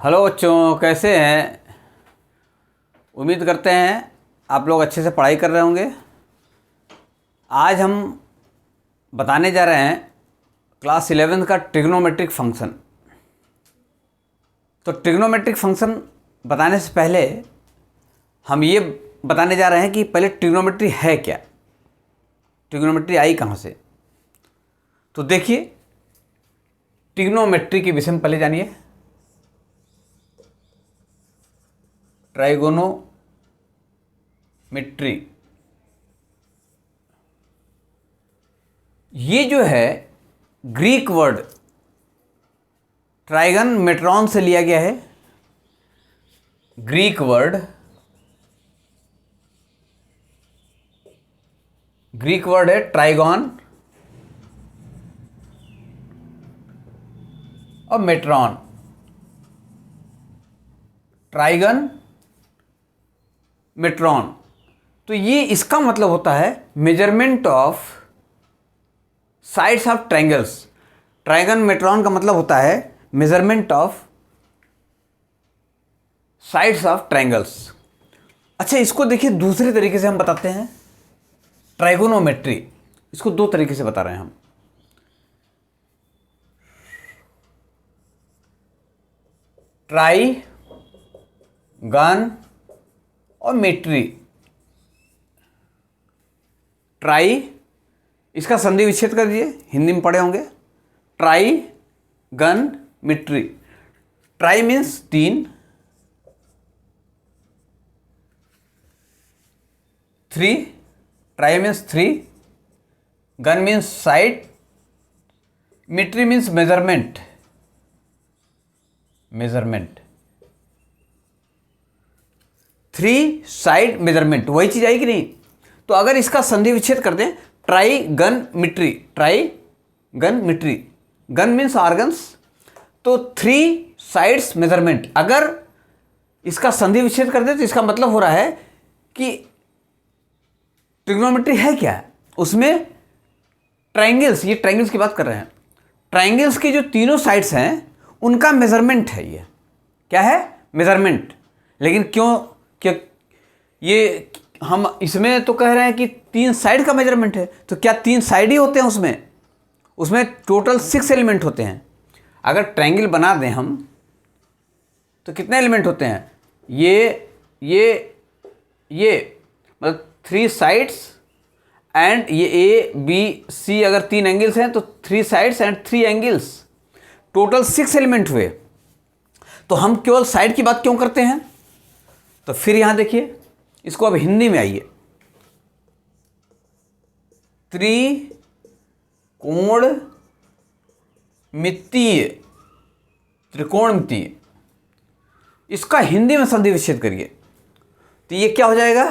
Hello बच्चों, कैसे हैं। उम्मीद करते हैं आप लोग अच्छे से पढ़ाई कर रहे होंगे। आज हम बताने जा रहे हैं क्लास 11 का ट्रिग्नोमेट्रिक फंक्शन। तो ट्रिग्नोमेट्रिक फंक्शन बताने से पहले हम ये बताने जा रहे हैं कि पहले ट्रिग्नोमेट्री है क्या, ट्रिग्नोमेट्री आई कहाँ से। तो देखिए, ट्रिग्नोमेट्री के विषय में पहले जानिए। ट्राइगोनोमेट्री, ये जो है ग्रीक वर्ड ट्राइगन मेट्रॉन से लिया गया है। ग्रीक वर्ड है ट्राइगॉन और मेट्रॉन। ट्राइगन मेट्रॉन, तो ये इसका मतलब होता है measurement of sides of triangles. ट्राइगन मेट्रॉन का मतलब होता है measurement of sides of triangles. अच्छा, इसको देखिए दूसरे तरीके से हम बताते हैं। ट्राइगोनोमेट्री, इसको दो तरीके से बता रहे हैं हम। ट्राइगन और मेट्री। ट्राई, इसका संधि विच्छेद कर दीजिए, हिंदी में पढ़े होंगे। Trigonometry. ट्राई मीन्स तीन, three, tri means three, gon means side, metry means measurement. Three side measurement, वही चीज आई कि नहीं। तो अगर इसका संधि विच्छेद कर दें, trigonometry, trigonometry, gon means organs, तो थ्री साइड्स मेजरमेंट। अगर इसका संधि विच्छेद कर दें तो इसका मतलब हो रहा है कि ट्रिग्नोमेट्री है क्या, उसमें ट्रायंगल्स, ये ट्रायंगल्स की बात कर रहे हैं, ट्रायंगल्स की जो तीनों साइड्स हैं उनका मेजरमेंट है। ये क्या है? मेजरमेंट। लेकिन क्यों ये हम इसमें तो कह रहे हैं कि तीन साइड का मेजरमेंट है, तो क्या तीन साइड ही होते हैं उसमें टोटल 6 एलिमेंट होते हैं। अगर ट्रायंगल बना दें हम तो कितने एलिमेंट होते हैं? ये मतलब 3 साइड्स एंड ये ए बी सी, अगर 3 एंगल्स हैं तो 3 sides and 3 angles, total 6 element हुए। तो हम केवल साइड की बात क्यों करते हैं? तो फिर यहां देखिए, इसको अब हिंदी में आइए। त्रिकोणमितीय, इसका हिंदी में संधि विच्छेद करिए तो ये क्या हो जाएगा?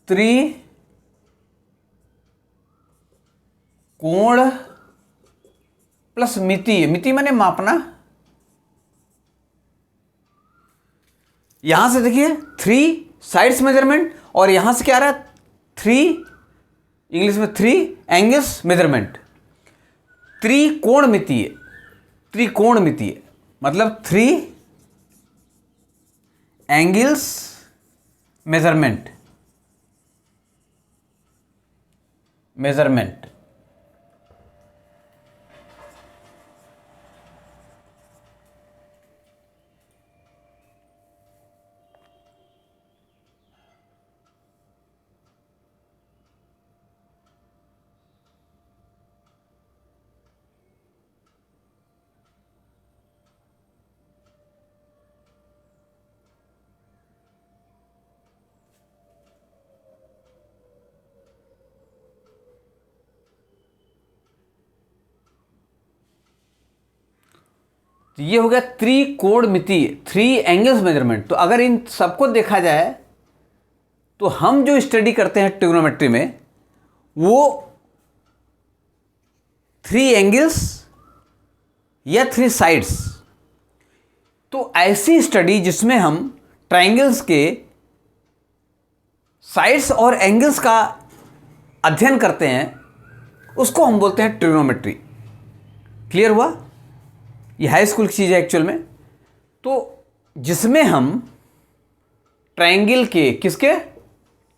त्रिकोण प्लस मितीय। मिति माने मापना। यहां से देखिए 3 साइड्स मेजरमेंट, और यहां से क्या आ रहा है? 3, इंग्लिश में 3 एंगल्स मेजरमेंट। त्रिकोणमितीय मतलब 3 एंगल्स मेजरमेंट। तो ये हो गया त्रिकोणमितीय, 3 एंगल्स मेजरमेंट। तो अगर इन सबको देखा जाए तो हम जो स्टडी करते हैं ट्रिग्नोमेट्री में, वो 3 एंगल्स या 3 साइड्स। तो ऐसी स्टडी जिसमें हम ट्रायंगल्स के साइड्स और एंगल्स का अध्ययन करते हैं, उसको हम बोलते हैं ट्रिग्नोमेट्री। क्लियर हुआ? ये हाई स्कूल की चीज़ है एक्चुअल में। तो जिसमें हम ट्रायंगल के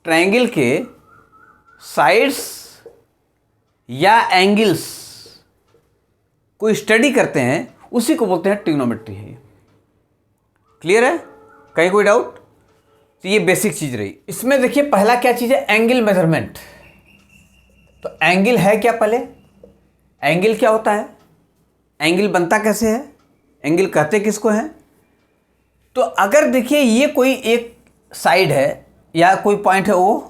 ट्रायंगल के साइड्स या एंगल्स को स्टडी करते हैं, उसी को बोलते हैं ट्रिग्नोमेट्री है। क्लियर है? कहीं कोई डाउट? तो ये बेसिक चीज रही। इसमें देखिए पहला क्या चीज है, एंगल मेजरमेंट। तो एंगल है क्या, पहले एंगल क्या होता है, एंगल बनता कैसे है, एंगल कहते किसको हैं। तो अगर देखिए ये कोई एक साइड है या कोई पॉइंट है ओ,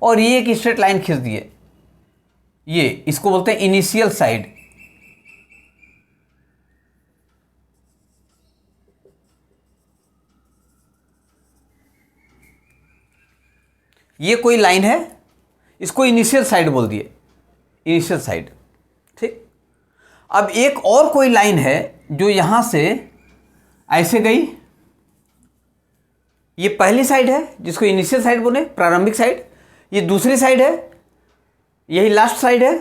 और ये एक स्ट्रेट लाइन खींच दिए, ये इसको बोलते हैं इनिशियल साइड। ये कोई लाइन है, इसको इनिशियल साइड बोल दिए, इनिशियल साइड। ठीक। अब एक और कोई लाइन है जो यहां से ऐसे गई, ये पहली साइड है जिसको इनिशियल साइड बोले, प्रारंभिक साइड। ये दूसरी साइड है, यही लास्ट साइड है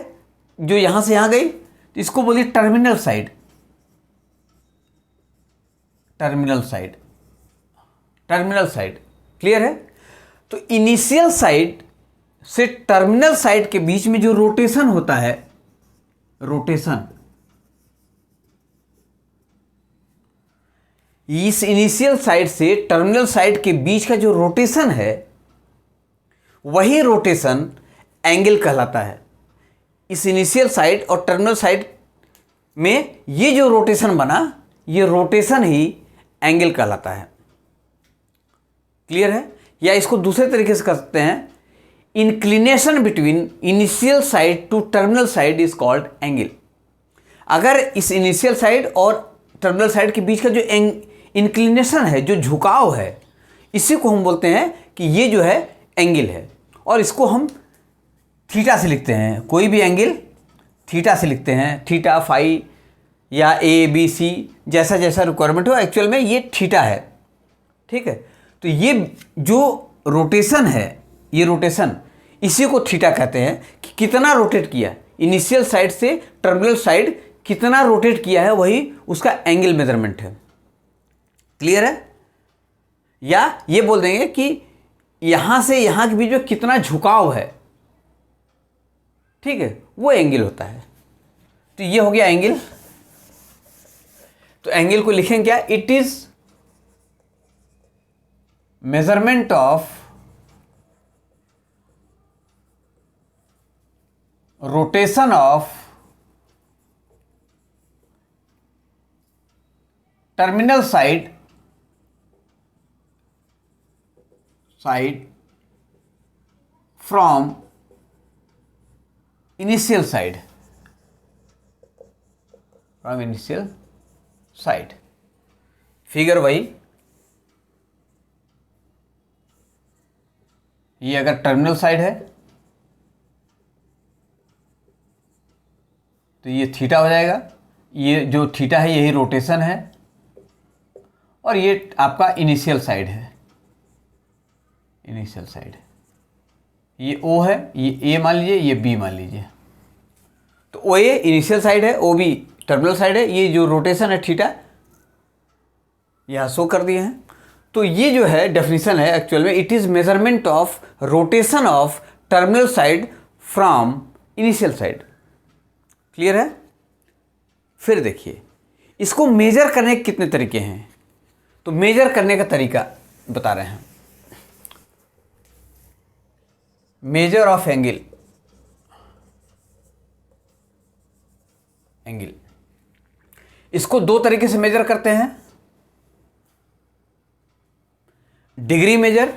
जो यहां से यहां गई, तो इसको बोलिए terminal side. Terminal side, terminal side. Clear है? तो इनिशियल साइड से टर्मिनल साइड के बीच में जो रोटेशन होता है, रोटेशन, इस इनिशियल साइड से टर्मिनल साइड के बीच का जो रोटेशन है, वही रोटेशन एंगल कहलाता है। इस इनिशियल साइड और टर्मिनल साइड में ये जो रोटेशन बना, ये रोटेशन ही एंगल कहलाता है। क्लियर है? या इसको दूसरे तरीके से कर सकते हैं, inclination between initial side to terminal side is called angle. अगर इस इनिशियल साइड और टर्मिनल साइड के बीच का जो इंक्लिनेशन है, जो झुकाव है, इसी को हम बोलते हैं कि ये जो है एंगल है। और इसको हम थीटा से लिखते हैं, कोई भी एंगल थीटा से लिखते हैं, थीटा, फाई या ए बी सी, जैसा जैसा रिक्वायरमेंट हो। एक्चुअल में ये थीटा है। ठीक है? तो ये जो रोटेशन है, ये रोटेशन, इसी को थीटा कहते हैं कि कितना रोटेट किया, इनिशियल साइड से टर्मिनल साइड कितना रोटेट किया है, वही उसका एंगल मेजरमेंट है। क्लियर है? या ये बोल देंगे कि यहां से यहां के बीच में कितना झुकाव है, ठीक है, वो एंगल होता है। तो ये हो गया एंगल। तो एंगल को लिखेंगे क्या, it is measurement of rotation of terminal side from initial side, from initial side. Figure वही, ये अगर टर्मिनल साइड है तो ये थीटा हो जाएगा, ये जो थीटा है यही रोटेशन है, और ये आपका इनिशियल साइड है, इनिशियल साइड। ये ओ है, ये ए मान लीजिए, ये बी मान लीजिए। तो ओ ए इनिशियल साइड है, ओ बी टर्मिनल साइड है, ये जो रोटेशन है थीटा, यहां शो कर दिए हैं। तो ये जो है डेफिनेशन है एक्चुअल में, it is measurement of rotation of terminal side from initial side. Clear है? फिर देखिए इसको मेजर करने के कितने तरीके हैं। तो मेजर करने का तरीका बता रहे हैं। मेजर ऑफ एंगल, एंगल इसको दो तरीके से मेजर करते हैं, degree measure,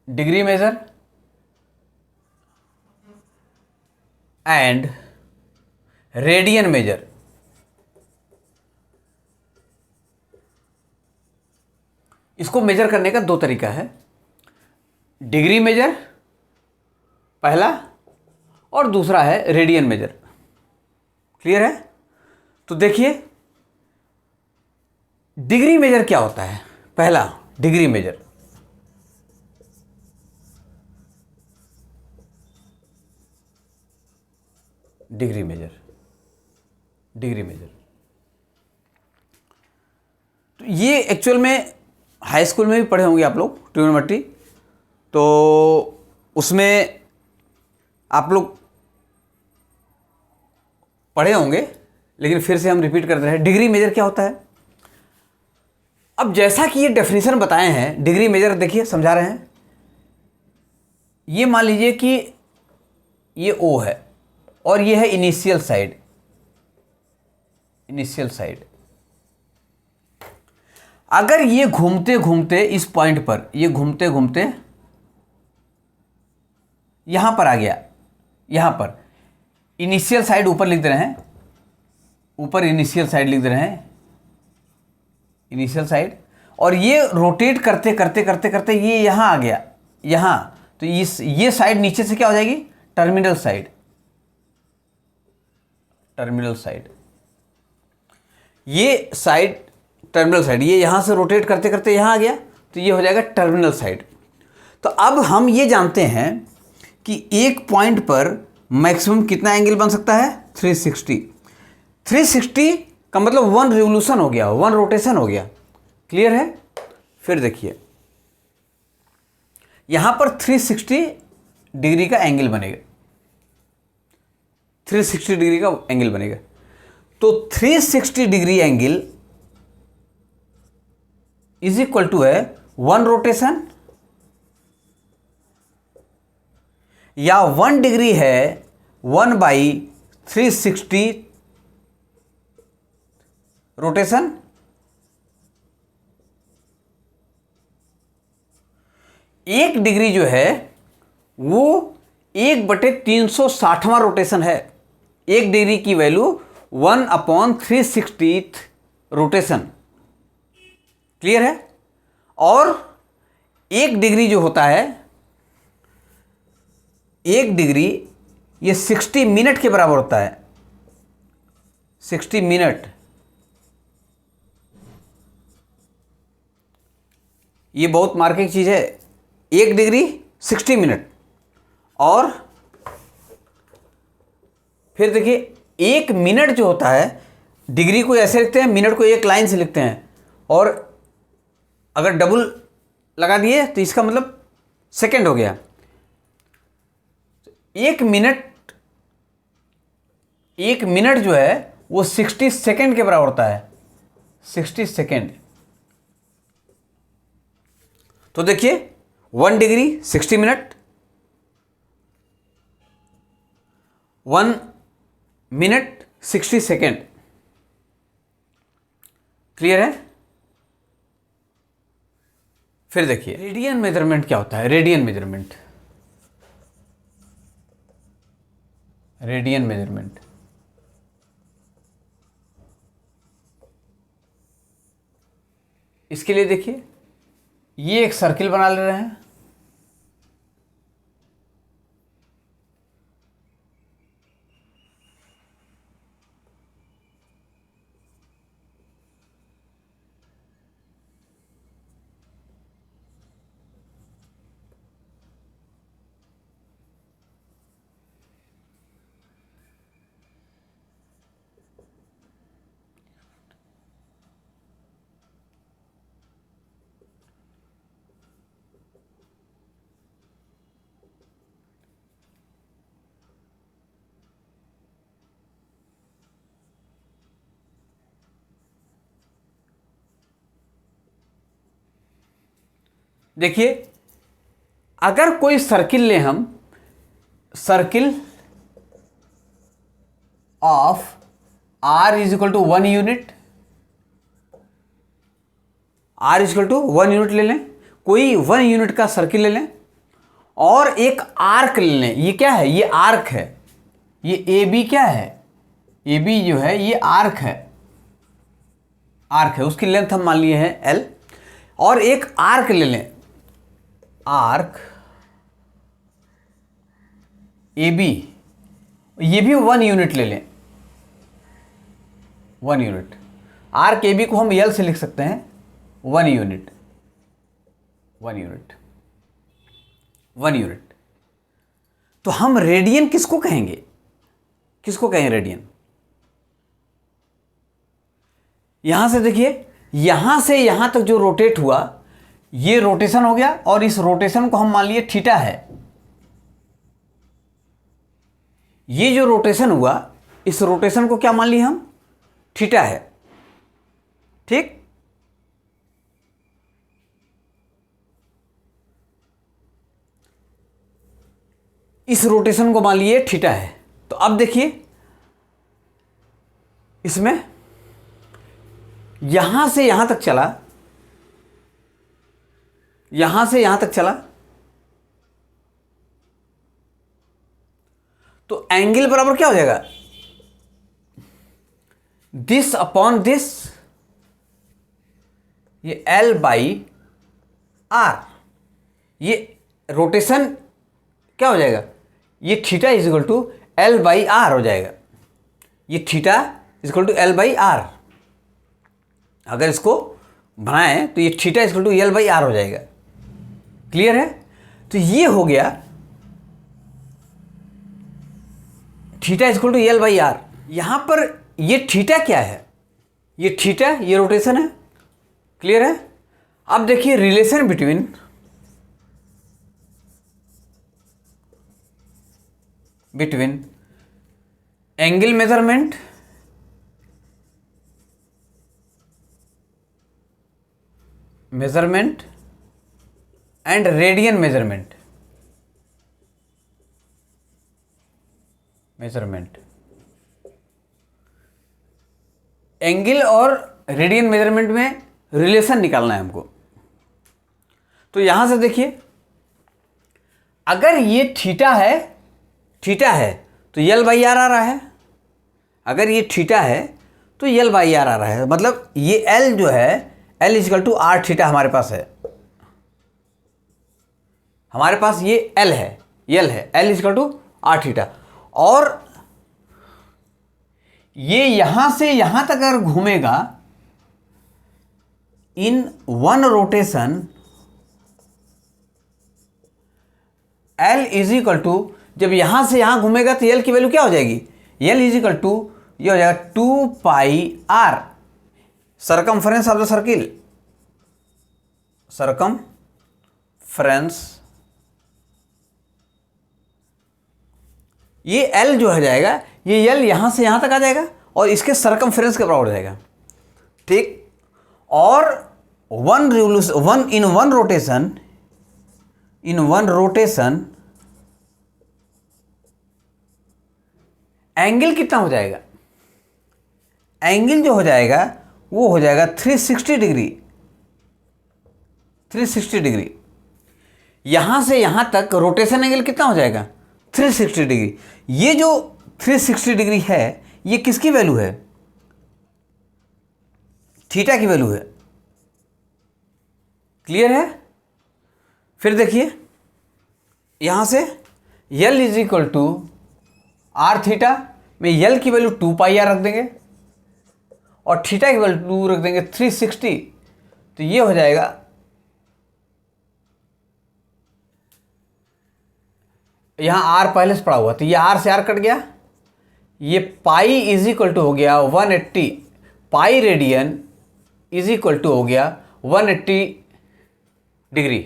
degree measure and radian measure. इसको मेजर करने का दो तरीका है, डिग्री मेजर पहला, और दूसरा है रेडियन मेजर। क्लियर है? तो देखिए डिग्री मेजर क्या होता है। पहला degree measure, degree measure degree measure. तो ये एक्चुअल में हाई स्कूल में भी पढ़े होंगे आप लोग ट्रिग्नोमेट्री, तो उसमें आप लोग पढ़े होंगे, लेकिन फिर से हम रिपीट करते रहे। डिग्री मेजर क्या होता है? अब जैसा कि ये डेफिनेशन बताए हैं, डिग्री मेजर देखिए समझा रहे हैं। ये मान लीजिए कि ये O है और ये है इनिशियल साइड, इनिशियल साइड। अगर ये घूमते घूमते इस पॉइंट पर, ये घूमते घूमते यहां पर आ गया, यहां पर इनिशियल साइड ऊपर लिख दे रहे हैं, ऊपर इनिशियल साइड लिख दे रहे हैं, इनिशियल साइड, और ये रोटेट करते करते करते करते ये यहां आ गया, यहां, तो ये साइड नीचे से क्या हो जाएगी? Terminal side, terminal side. ये साइड टर्मिनल साइड, ये यहां से रोटेट करते करते यहां आ गया, तो ये हो जाएगा टर्मिनल साइड। तो अब हम ये जानते हैं कि एक पॉइंट पर मैक्सिमम कितना एंगल बन सकता है? 360। 360 का मतलब 1 रिवोल्यूशन हो गया, 1 रोटेशन हो गया। क्लियर है? फिर देखिए यहां पर 360 डिग्री का एंगल बनेगा, 360 डिग्री का एंगल बनेगा। तो 360 degree angle is equal to है 1 रोटेशन, या 1 डिग्री है 1/360 रोटेशन, एक डिग्री जो है वो 1/360वां रोटेशन है। एक डिग्री की वैल्यू 1/360 रोटेशन। क्लियर है? और एक डिग्री जो होता है, एक डिग्री ये 60 मिनट के बराबर होता है, 60 मिनट। ये बहुत मार्केट चीज है, एक डिग्री 60 मिनट। और फिर देखिए एक मिनट जो होता है, डिग्री को ऐसे लिखते हैं, मिनट को एक लाइन से लिखते हैं, और अगर डबल लगा दिए तो इसका मतलब सेकंड हो गया। एक मिनट जो है वो 60 सेकंड के बराबर होता है, 60 सेकंड। तो देखिए 1 degree 60 minute, 1 minute 60 second. Clear है? फिर देखिए रेडियन मेजरमेंट क्या होता है? रेडियन मेजरमेंट, रेडियन मेजरमेंट इसके लिए देखिए ये एक सर्किल बना ले रहे हैं, देखिए अगर कोई सर्किल लें हम, circle of r is equal to 1 unit, r is equal to 1 unit ले लें, कोई 1 यूनिट का सर्किल ले लें, और एक आर्क ले लें। ये क्या है? ये आर्क है, ये ए बी क्या है? ए बी जो है ये आर्क है, आर्क है, उसकी लेंथ हम मान लिए हैं l, और एक आर्क ले लें, आर्क ए बी, ये भी 1 यूनिट ले लें, 1 यूनिट। आर्क ए बी को हम एल से लिख सकते हैं 1 यूनिट, 1 यूनिट, 1 यूनिट। तो हम रेडियन किसको कहेंगे? किसको कहें रेडियन? यहां से देखिए, यहां से यहां तक जो रोटेट हुआ ये रोटेशन हो गया, और इस रोटेशन को हम मान लिए थीटा है। ये जो रोटेशन हुआ इस रोटेशन को क्या मान लिए हम, थीटा है। ठीक, इस रोटेशन को मान लिए थीटा है। तो अब देखिए इसमें यहां से यहां तक चला, यहां से यहां तक चला, तो एंगल बराबर क्या हो जाएगा, दिस अपॉन दिस, ये L बाई R। ये रोटेशन क्या हो जाएगा, ये theta is equal to L by R हो जाएगा। ये theta is equal to L by R, अगर इसको बनाएं तो ये theta is equal to L by R हो जाएगा। क्लियर है? तो ये हो गया theta is equal to L by R. यहां पर ये थीटा क्या है, ये थीटा, ये रोटेशन है। क्लियर है? अब देखिए relation between angle measurement and radian measurement. Angle और रेडियन मेजरमेंट में रिलेशन निकालना है हमको। तो यहां से देखिए, अगर ये थीटा है तो L बाई आर आ रहा है। अगर ये थीटा है तो L बाई आर आ रहा है, मतलब ये L जो है L is equal to R theta हमारे पास है। हमारे पास ये L है, L is equal to R theta. और ये यहां से यहां तक अगर घूमेगा in one rotation, L is equal to, जब यहां से यहां घूमेगा तो L की वैल्यू क्या हो जाएगी, L इज इक्वल टू, ये हो जाएगा 2 pi r, circumference of the circle, circumference. ये L जो हो जाएगा, ये L यहां से यहां तक आ जाएगा और इसके सरकमफ्रेंस के बराबर हो जाएगा। ठीक, और वन रोटेशन एंगल कितना हो जाएगा, एंगल जो हो जाएगा वो हो जाएगा 360 डिग्री। यहां से यहां तक रोटेशन एंगल कितना हो जाएगा, 360 डिग्री। ये जो 360 डिग्री है ये किसकी वैल्यू है, थीटा की वैल्यू है। क्लियर है? फिर देखिए यहां से L is equal to R theta में L की वैल्यू 2 पाई आर रख देंगे और थीटा की वैल्यू 2 रख देंगे 360। तो ये हो जाएगा, यहां आर पहले से पड़ा हुआ तो ये आर से आर कट गया, ये पाई इज इक्वल टू हो गया 180, pi radian is equal to हो गया 180 डिग्री।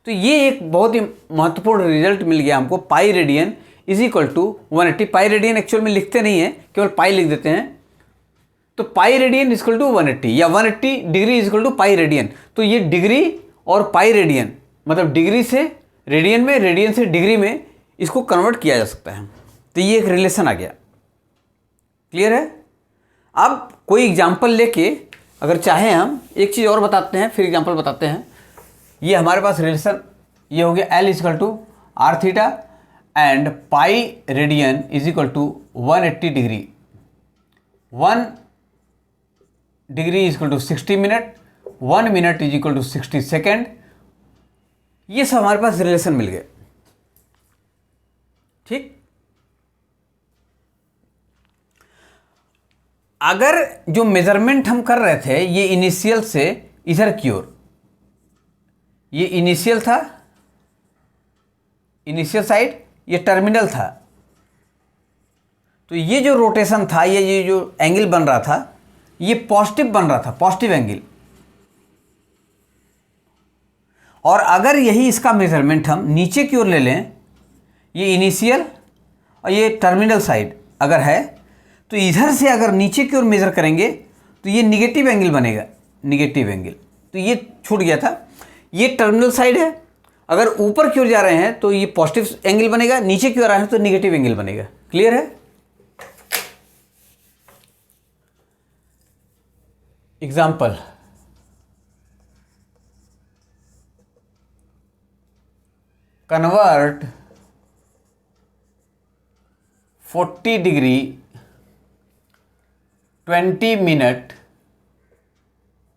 तो ये एक बहुत ही महत्वपूर्ण रिजल्ट मिल गया हमको, pi radian is equal to 180। Pi radian actual में लिखते नहीं है, केवल पाई लिख देते हैं। तो pi radian is equal to 180 या 180 degree is equal to pi radian. तो ये डिग्री और पाई रेडियन, मतलब डिग्री से रेडियन में, रेडियन से डिग्री में, इसको कन्वर्ट किया जा सकता है। तो ये एक रिलेशन आ गया। क्लियर है? अब कोई एग्जाम्पल लेके अगर चाहें हम एक चीज़ और बताते हैं, फिर एग्जाम्पल बताते हैं। ये हमारे पास रिलेशन ये हो गया L is equal to R theta and pi radian is equal to 180 degree. 1 degree is equal to 60 minute, 1 minute is equal to 60 second. ये सब हमारे पास रिलेशन मिल गए। ठीक, अगर जो मेजरमेंट हम कर रहे थे ये इनिशियल से इधर की ओर, ये इनिशियल था, इनिशियल साइड, ये टर्मिनल था। तो ये जो रोटेशन था, ये जो एंगल बन रहा था, ये पॉजिटिव बन रहा था, पॉजिटिव एंगल। और अगर यही इसका मेजरमेंट हम नीचे की ओर ले लें, ये इनिशियल और ये टर्मिनल साइड अगर है, तो इधर से अगर नीचे की ओर मेज़र करेंगे तो ये निगेटिव एंगल बनेगा, निगेटिव एंगल। तो ये छूट गया था, ये टर्मिनल साइड है। अगर ऊपर की ओर जा रहे हैं तो ये पॉजिटिव एंगल बनेगा, नीचे की ओर आ रहे हैं तो निगेटिव एंगल बनेगा। क्लियर है? Example, convert 40 degree 20 minute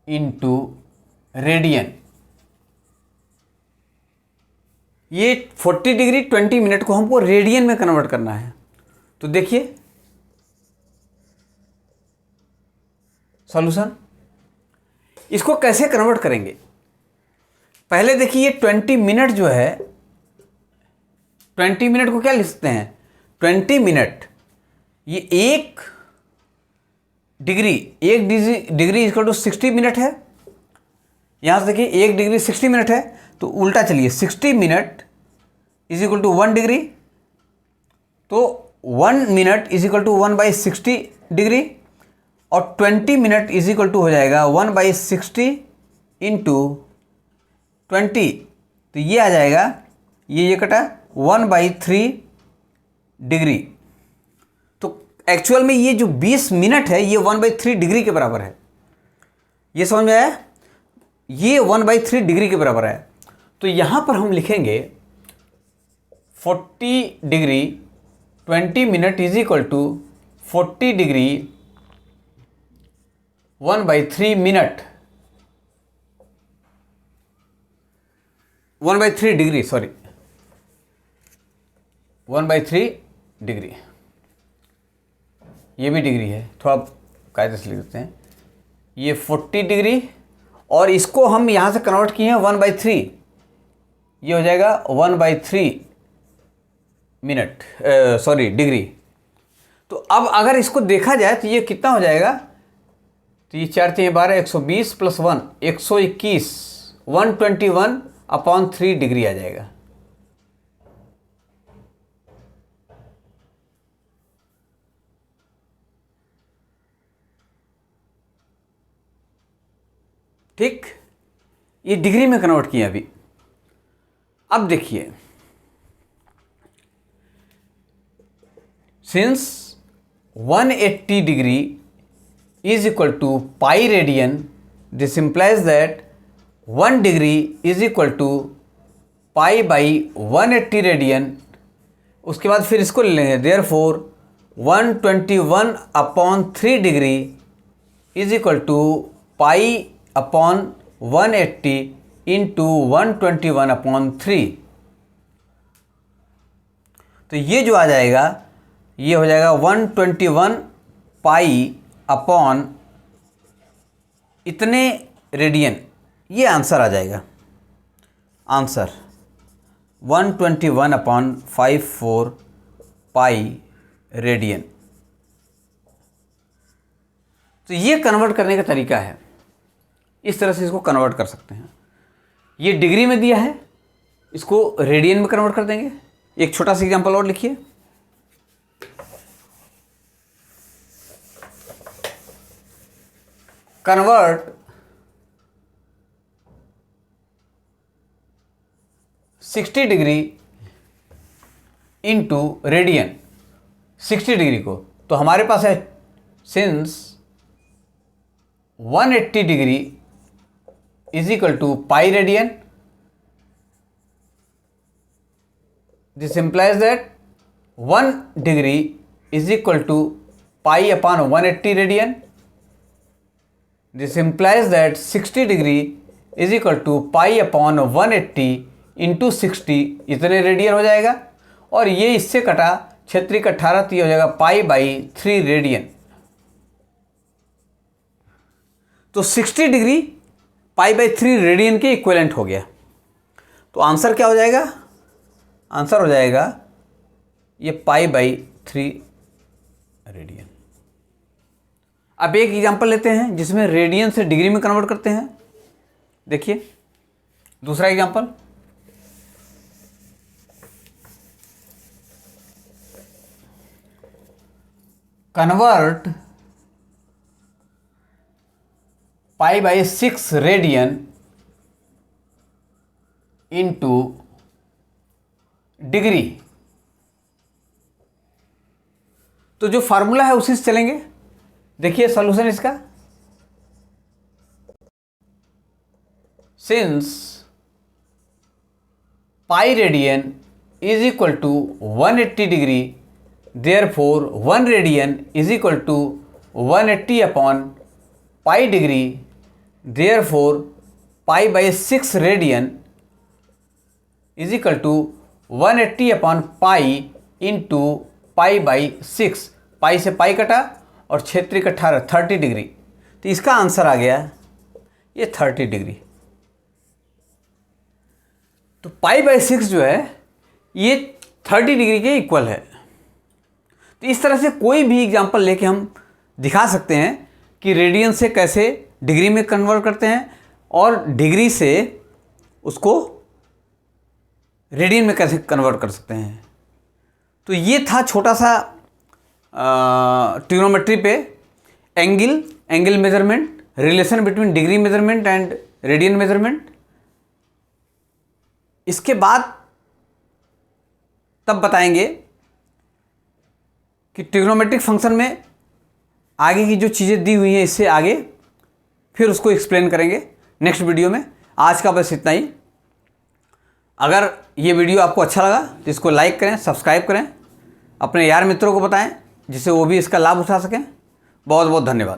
into radian. ये 40 डिग्री 20 मिनट को हमको रेडियन में कन्वर्ट करना है। तो देखिए सॉल्यूशन, इसको कैसे कन्वर्ट करेंगे। पहले देखिए ये 20 मिनट जो है, 20 मिनट को क्या लिखते हैं, 20 मिनट, ये एक डिग्री इक्वल टू 60 मिनट है। यहाँ से देखिए 1 डिग्री 60 मिनट है, तो उल्टा चलिए 60 minute is equal to 1 degree, तो 1 minute is equal to 1/60 degree, और 20 मिनट इज इक्वल टू हो जाएगा 1/60 इंटू 20, तो ये आ जाएगा, ये कटा 1/3 डिग्री। तो एक्चुअल में ये जो 20 मिनट है ये 1/3 डिग्री के बराबर है। ये समझ में आया? ये 1/3 डिग्री के बराबर है। तो यहाँ पर हम लिखेंगे 40 degree 20 minute is equal to 40 degree 1/3 minute, 1/3 degree, sorry 1/3 degree, ये भी डिग्री है, थोड़ा कायदे से लिख देते हैं। ये 40 डिग्री और इसको हम यहाँ से कन्वर्ट किए हैं 1/3, ये हो जाएगा 1/3 मिनट, सॉरी डिग्री। तो अब अगर इसको देखा जाए तो ये कितना हो जाएगा, तो ये 4 × 12 120 + 1 121 121/3 डिग्री आ जाएगा। ठीक, ये डिग्री में कन्वर्ट किया अभी। अब देखिए, since 180 degree is equal to pi radian, this implies that 1 degree is equal to pi by 180 radian। उसके बाद फिर इसको ले लेंगे, therefore 121/3 degree is equal to pi upon 180 into 121/3। तो ये जो आ जाएगा, ये हो जाएगा 121 पाई अपॉन इतने रेडियन, ये आंसर आ जाएगा। आंसर 121/54 पाई रेडियन। तो ये कन्वर्ट करने का तरीका है, इस तरह से इसको कन्वर्ट कर सकते हैं। ये डिग्री में दिया है, इसको रेडियन में कन्वर्ट कर देंगे। एक छोटा सा एग्जांपल और लिखिए, convert 60 degree into radian, 60 degree को, तो हमारे पास है since 180 degree is equal to pi radian, this implies that 1 degree is equal to pi upon 180 radian. This implies that 60 degree is equal to pi upon 180 into 60, इतने radian हो जाएगा। और ये इससे कटा क्षेत्रीय का 18, तो ये हो जाएगा π/3 रेडियन। तो 60 डिग्री π/3 रेडियन के इक्विवेलेंट हो गया। तो आंसर क्या हो जाएगा, आंसर हो जाएगा ये π/3 रेडियन। अब एक एग्जांपल लेते हैं जिसमें रेडियन से डिग्री में कन्वर्ट करते हैं। देखिए दूसरा example, convert π/6 radian into degree. तो जो फार्मूला है उसी से चलेंगे। देखिए सॉल्यूशन इसका, since pi radian is equal to 180 degree, therefore 1 radian is equal to 180 upon pi degree, therefore π/6 radian is equal to 180 upon pi into π/6। Pi से pi कटा और क्षेत्र इकट्ठा 30 डिग्री, तो इसका आंसर आ गया ये 30 डिग्री। तो π/6 जो है ये 30 डिग्री के इक्वल है। तो इस तरह से कोई भी एग्जांपल लेके हम दिखा सकते हैं कि रेडियन से कैसे डिग्री में कन्वर्ट करते हैं और डिग्री से उसको रेडियन में कैसे कन्वर्ट कर सकते हैं। तो ये था छोटा सा ट्रिग्नोमेट्री पे angle measurement, relation between degree measurement and radian measurement. इसके बाद तब बताएंगे कि ट्रिग्नोमेट्रिक फंक्शन में आगे की जो चीज़ें दी हुई हैं इससे आगे फिर उसको एक्सप्लेन करेंगे नेक्स्ट वीडियो में। आज का बस इतना ही। अगर ये वीडियो आपको अच्छा लगा तो इसको लाइक करें, सब्सक्राइब करें, अपने यार मित्रों को बताएं जिससे वो भी इसका लाभ उठा सकें। बहुत बहुत धन्यवाद।